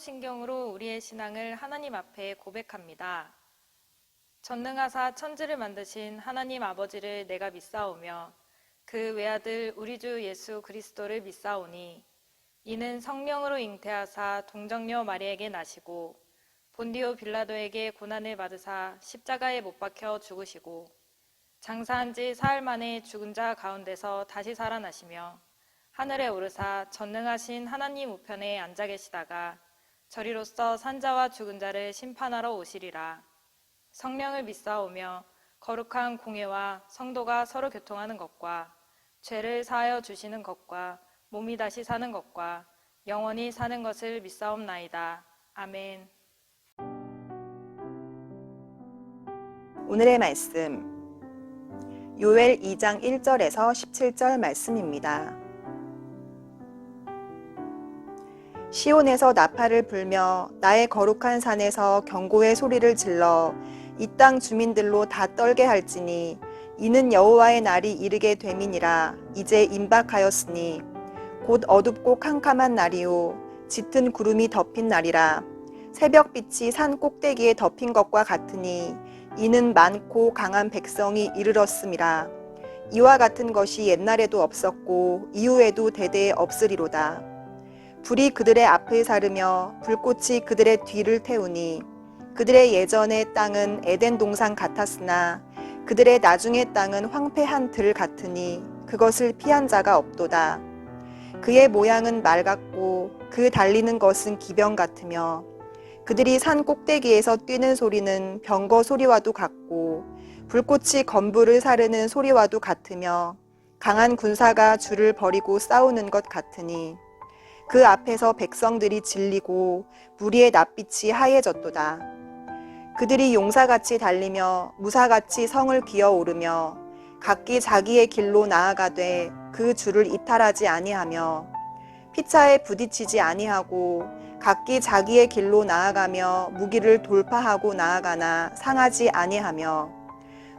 사도신경으로 우리의 신앙을 하나님 앞에 고백합니다. 전능하사 천지를 만드신 하나님 아버지를 내가 믿사오며 그 외아들 우리 주 예수 그리스도를 믿사오니 이는 성령으로 잉태하사 동정녀 마리에게 나시고 본디오 빌라도에게 고난을 받으사 십자가에 못 박혀 죽으시고 장사한 지 사흘 만에 죽은 자 가운데서 다시 살아나시며 하늘에 오르사 전능하신 하나님 우편에 앉아 계시다가 저리로서 산자와 죽은 자를 심판하러 오시리라. 성령을 믿사오며 거룩한 공회와 성도가 서로 교통하는 것과 죄를 사하여 주시는 것과 몸이 다시 사는 것과 영원히 사는 것을 믿사옵나이다. 아멘. 오늘의 말씀 요엘 2장 1절에서 17절 말씀입니다. 시온에서 나팔을 불며 나의 거룩한 산에서 경고의 소리를 질러 이 땅 주민들로 다 떨게 할지니 이는 여호와의 날이 이르게 됨이니라. 이제 임박하였으니 곧 어둡고 캄캄한 날이요 짙은 구름이 덮인 날이라. 새벽빛이 산 꼭대기에 덮인 것과 같으니 이는 많고 강한 백성이 이르렀음이라. 이와 같은 것이 옛날에도 없었고 이후에도 대대에 없으리로다. 불이 그들의 앞을 사르며 불꽃이 그들의 뒤를 태우니 그들의 예전의 땅은 에덴 동산 같았으나 그들의 나중의 땅은 황폐한 들 같으니 그것을 피한 자가 없도다. 그의 모양은 말 같고 그 달리는 것은 기병 같으며 그들이 산 꼭대기에서 뛰는 소리는 병거 소리와도 같고 불꽃이 건불을 사르는 소리와도 같으며 강한 군사가 줄을 버리고 싸우는 것 같으니 그 앞에서 백성들이 질리고 무리의 낯빛이 하얘졌도다. 그들이 용사같이 달리며 무사같이 성을 기어오르며 각기 자기의 길로 나아가되 그 줄을 이탈하지 아니하며 피차에 부딪히지 아니하고 각기 자기의 길로 나아가며 무기를 돌파하고 나아가나 상하지 아니하며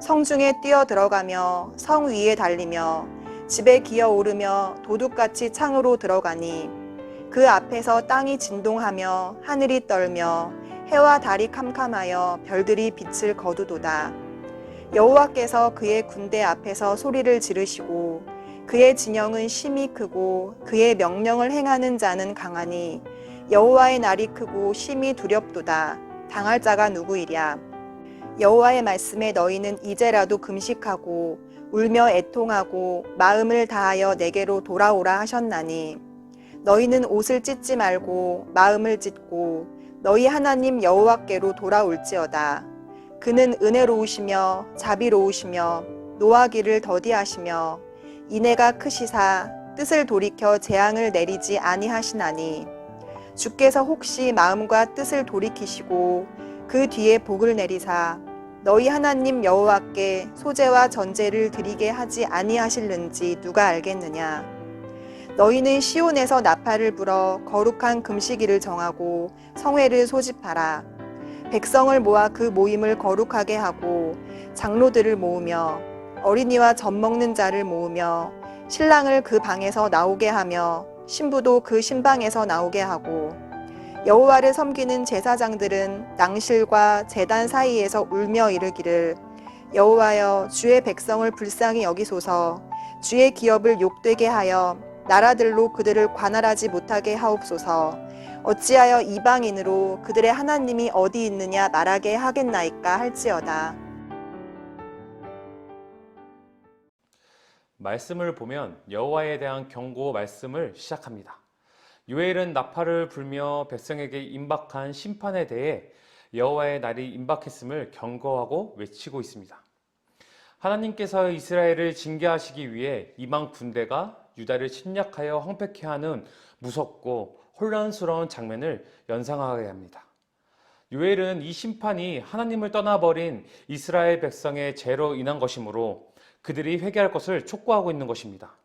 성중에 뛰어 들어가며 성 위에 달리며 집에 기어오르며 도둑같이 창으로 들어가니 그 앞에서 땅이 진동하며 하늘이 떨며 해와 달이 캄캄하여 별들이 빛을 거두도다. 여호와께서 그의 군대 앞에서 소리를 지르시고 그의 진영은 심히 크고 그의 명령을 행하는 자는 강하니 여호와의 날이 크고 심히 두렵도다. 당할 자가 누구이랴. 여호와의 말씀에 너희는 이제라도 금식하고 울며 애통하고 마음을 다하여 내게로 돌아오라 하셨나니 너희는 옷을 찢지 말고 마음을 찢고 너희 하나님 여호와께로 돌아올지어다. 그는 은혜로우시며 자비로우시며 노하기를 더디하시며 인애가 크시사 뜻을 돌이켜 재앙을 내리지 아니하시나니 주께서 혹시 마음과 뜻을 돌이키시고 그 뒤에 복을 내리사 너희 하나님 여호와께 소제와 전제를 드리게 하지 아니하실는지 누가 알겠느냐. 너희는 시온에서 나팔을 불어 거룩한 금식일을 정하고 성회를 소집하라. 백성을 모아 그 모임을 거룩하게 하고 장로들을 모으며 어린이와 젖 먹는 자를 모으며 신랑을 그 방에서 나오게 하며 신부도 그 신방에서 나오게 하고 여호와를 섬기는 제사장들은 낭실과 제단 사이에서 울며 이르기를 여호와여 주의 백성을 불쌍히 여기소서. 주의 기업을 욕되게 하여 나라들로 그들을 관할하지 못하게 하옵소서. 어찌하여 이방인으로 그들의 하나님이 어디 있느냐 말하게 하겠나이까 할지어다. 말씀을 보면 여호와에 대한 경고 말씀을 시작합니다. 요엘은 나팔을 불며 백성에게 임박한 심판에 대해 여호와의 날이 임박했음을 경고하고 외치고 있습니다. 하나님께서 이스라엘을 징계하시기 위해 이방 군대가 유다를 침략하여 황폐케 하는 무섭고 혼란스러운 장면을 연상하게 합니다. 요엘은 이 심판이 하나님을 떠나버린 이스라엘 백성의 죄로 인한 것이므로 그들이 회개할 것을 촉구하고 있는 것입니다.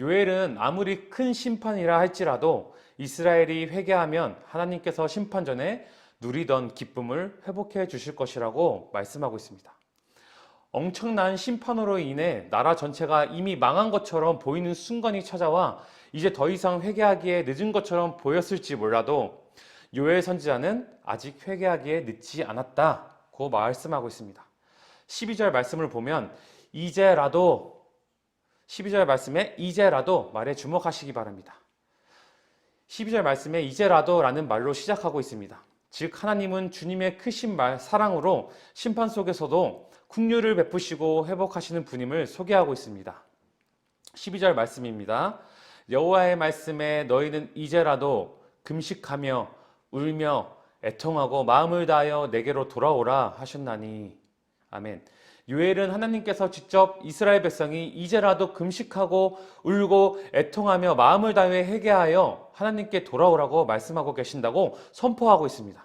요엘은 아무리 큰 심판이라 할지라도 이스라엘이 회개하면 하나님께서 심판 전에 누리던 기쁨을 회복해 주실 것이라고 말씀하고 있습니다. 엄청난 심판으로 인해 나라 전체가 이미 망한 것처럼 보이는 순간이 찾아와 이제 더 이상 회개하기에 늦은 것처럼 보였을지 몰라도 요엘 선지자는 아직 회개하기에 늦지 않았다고 말씀하고 있습니다. 12절 말씀을 보면 12절 말씀에 이제라도 말에 주목하시기 바랍니다. 12절 말씀에 이제라도라는 말로 시작하고 있습니다. 즉 하나님은 주님의 크신 사랑으로 심판 속에서도 긍휼을 베푸시고 회복하시는 분임을 소개하고 있습니다. 12절 말씀입니다. 여호와의 말씀에 너희는 이제라도 금식하며 울며 애통하고 마음을 다하여 내게로 돌아오라 하셨나니. 아멘. 요엘은 하나님께서 직접 이스라엘 백성이 이제라도 금식하고 울고 애통하며 마음을 다하여 회개하여 하나님께 돌아오라고 말씀하고 계신다고 선포하고 있습니다.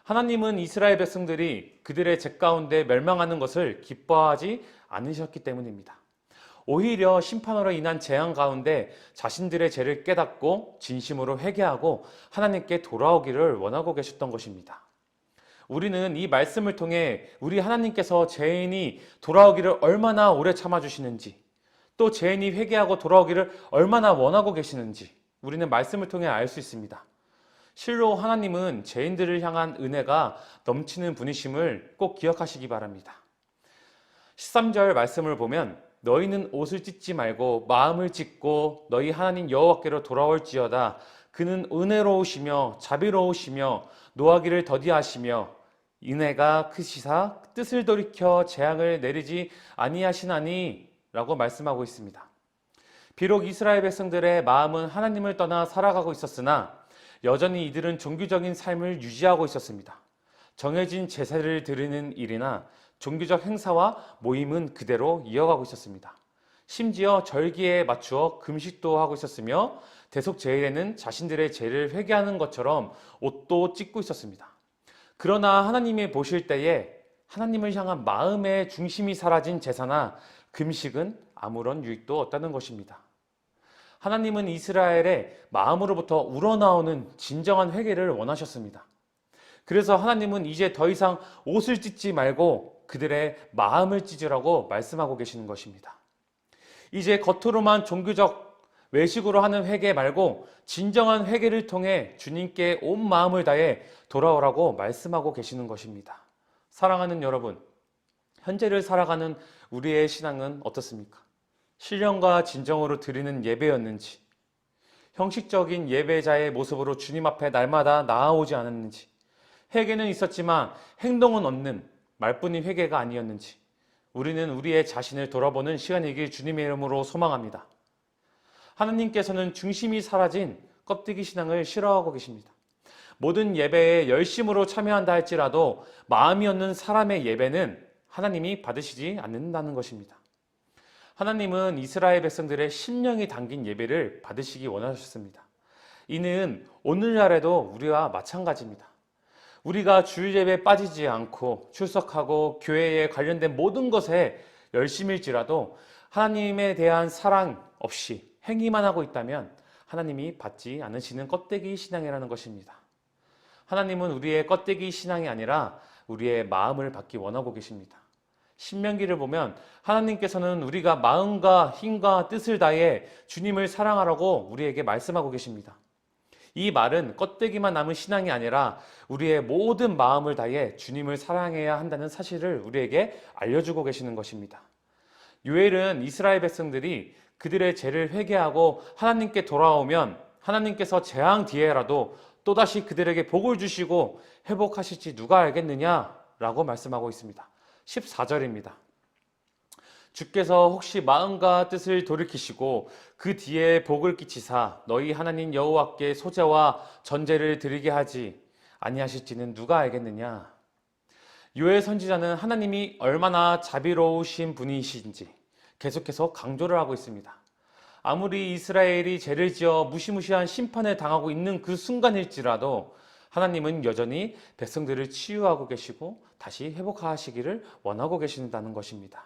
하나님은 이스라엘 백성들이 그들의 죄 가운데 멸망하는 것을 기뻐하지 않으셨기 때문입니다. 오히려 심판으로 인한 재앙 가운데 자신들의 죄를 깨닫고 진심으로 회개하고 하나님께 돌아오기를 원하고 계셨던 것입니다. 우리는 이 말씀을 통해 우리 하나님께서 죄인이 돌아오기를 얼마나 오래 참아주시는지, 또 죄인이 회개하고 돌아오기를 얼마나 원하고 계시는지 우리는 말씀을 통해 알 수 있습니다. 실로 하나님은 죄인들을 향한 은혜가 넘치는 분이심을 꼭 기억하시기 바랍니다. 13절 말씀을 보면 너희는 옷을 찢지 말고 마음을 찢고 너희 하나님 여호와께로 돌아올지어다. 그는 은혜로우시며 자비로우시며 노하기를 더디하시며 은혜가 크시사 뜻을 돌이켜 재앙을 내리지 아니하시나니 라고 말씀하고 있습니다. 비록 이스라엘 백성들의 마음은 하나님을 떠나 살아가고 있었으나 여전히 이들은 종교적인 삶을 유지하고 있었습니다. 정해진 제사를 드리는 일이나 종교적 행사와 모임은 그대로 이어가고 있었습니다. 심지어 절기에 맞추어 금식도 하고 있었으며 대속제일에는 자신들의 죄를 회개하는 것처럼 옷도 찢고 있었습니다. 그러나 하나님이 보실 때에 하나님을 향한 마음의 중심이 사라진 제사나 금식은 아무런 유익도 없다는 것입니다. 하나님은 이스라엘의 마음으로부터 우러나오는 진정한 회개를 원하셨습니다. 그래서 하나님은 이제 더 이상 옷을 찢지 말고 그들의 마음을 찢으라고 말씀하고 계시는 것입니다. 이제 겉으로만 종교적 외식으로 하는 회개 말고 진정한 회개를 통해 주님께 온 마음을 다해 돌아오라고 말씀하고 계시는 것입니다. 사랑하는 여러분, 현재를 살아가는 우리의 신앙은 어떻습니까? 신령과 진정으로 드리는 예배였는지, 형식적인 예배자의 모습으로 주님 앞에 날마다 나아오지 않았는지, 회개는 있었지만 행동은 없는 말뿐인 회개가 아니었는지, 우리는 우리의 자신을 돌아보는 시간이길 주님의 이름으로 소망합니다. 하나님께서는 중심이 사라진 껍데기 신앙을 싫어하고 계십니다. 모든 예배에 열심으로 참여한다 할지라도 마음이 없는 사람의 예배는 하나님이 받으시지 않는다는 것입니다. 하나님은 이스라엘 백성들의 심령이 담긴 예배를 받으시기 원하셨습니다. 이는 오늘날에도 우리와 마찬가지입니다. 우리가 주일 예배에 빠지지 않고 출석하고 교회에 관련된 모든 것에 열심일지라도 하나님에 대한 사랑 없이 행위만 하고 있다면 하나님이 받지 않으시는 껍데기 신앙이라는 것입니다. 하나님은 우리의 껍데기 신앙이 아니라 우리의 마음을 받기 원하고 계십니다. 신명기를 보면 하나님께서는 우리가 마음과 힘과 뜻을 다해 주님을 사랑하라고 우리에게 말씀하고 계십니다. 이 말은 껍데기만 남은 신앙이 아니라 우리의 모든 마음을 다해 주님을 사랑해야 한다는 사실을 우리에게 알려주고 계시는 것입니다. 요엘은 이스라엘 백성들이 그들의 죄를 회개하고 하나님께 돌아오면 하나님께서 재앙 뒤에라도 또다시 그들에게 복을 주시고 회복하실지 누가 알겠느냐라고 말씀하고 있습니다. 14절입니다. 주께서 혹시 마음과 뜻을 돌이키시고 그 뒤에 복을 끼치사 너희 하나님 여호와께 소제와 전제를 드리게 하지 아니하실지는 누가 알겠느냐. 요엘 선지자는 하나님이 얼마나 자비로우신 분이신지 계속해서 강조를 하고 있습니다. 아무리 이스라엘이 죄를 지어 무시무시한 심판을 당하고 있는 그 순간일지라도 하나님은 여전히 백성들을 치유하고 계시고 다시 회복하시기를 원하고 계신다는 것입니다.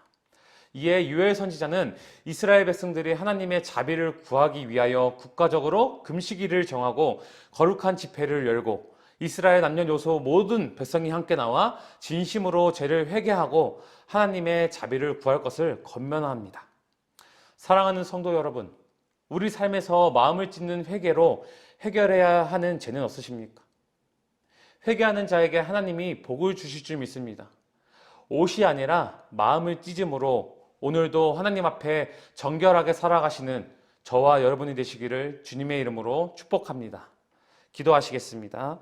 이에 요엘 선지자는 이스라엘 백성들이 하나님의 자비를 구하기 위하여 국가적으로 금식일을 정하고 거룩한 집회를 열고 이스라엘 남녀노소 모든 백성이 함께 나와 진심으로 죄를 회개하고 하나님의 자비를 구할 것을 권면합니다. 사랑하는 성도 여러분, 우리 삶에서 마음을 찢는 회개로 해결해야 하는 죄는 없으십니까? 회개하는 자에게 하나님이 복을 주실 줄 믿습니다. 옷이 아니라 마음을 찢음으로 오늘도 하나님 앞에 정결하게 살아가시는 저와 여러분이 되시기를 주님의 이름으로 축복합니다. 기도하시겠습니다.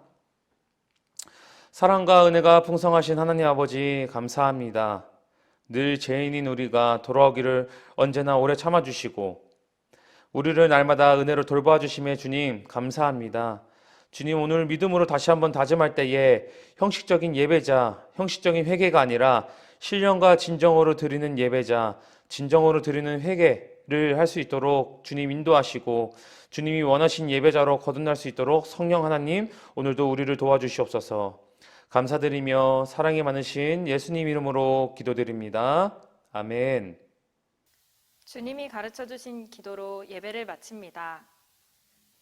사랑과 은혜가 풍성하신 하나님 아버지 감사합니다. 늘 죄인인 우리가 돌아오기를 언제나 오래 참아주시고 우리를 날마다 은혜로 돌봐주심에 주님 감사합니다. 주님, 오늘 믿음으로 다시 한번 다짐할 때에 형식적인 예배자, 형식적인 회개가 아니라 신령과 진정으로 드리는 예배자, 진정으로 드리는 회개를 할 수 있도록 주님 인도하시고 주님이 원하신 예배자로 거듭날 수 있도록 성령 하나님 오늘도 우리를 도와주시옵소서. 감사드리며 사랑이 많으신 예수님 이름으로 기도드립니다. 아멘. 주님이 가르쳐 주신 기도로 예배를 마칩니다.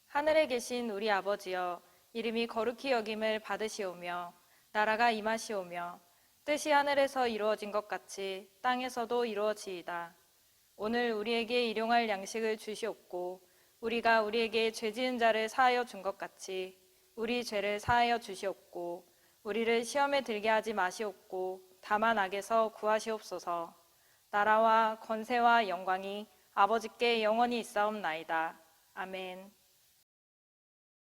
하늘에 계신 우리 아버지여, 이름이 거룩히 여김을 받으시오며 나라가 임하시오며 뜻이 하늘에서 이루어진 것 같이 땅에서도 이루어지이다. 오늘 우리에게 일용할 양식을 주시옵고 우리가 우리에게 죄 지은 자를 사하여 준 것 같이 우리 죄를 사하여 주시옵고 우리를 시험에 들게 하지 마시옵고 다만 악에서 구하시옵소서. 나라와 권세와 영광이 아버지께 영원히 있사옵나이다. 아멘.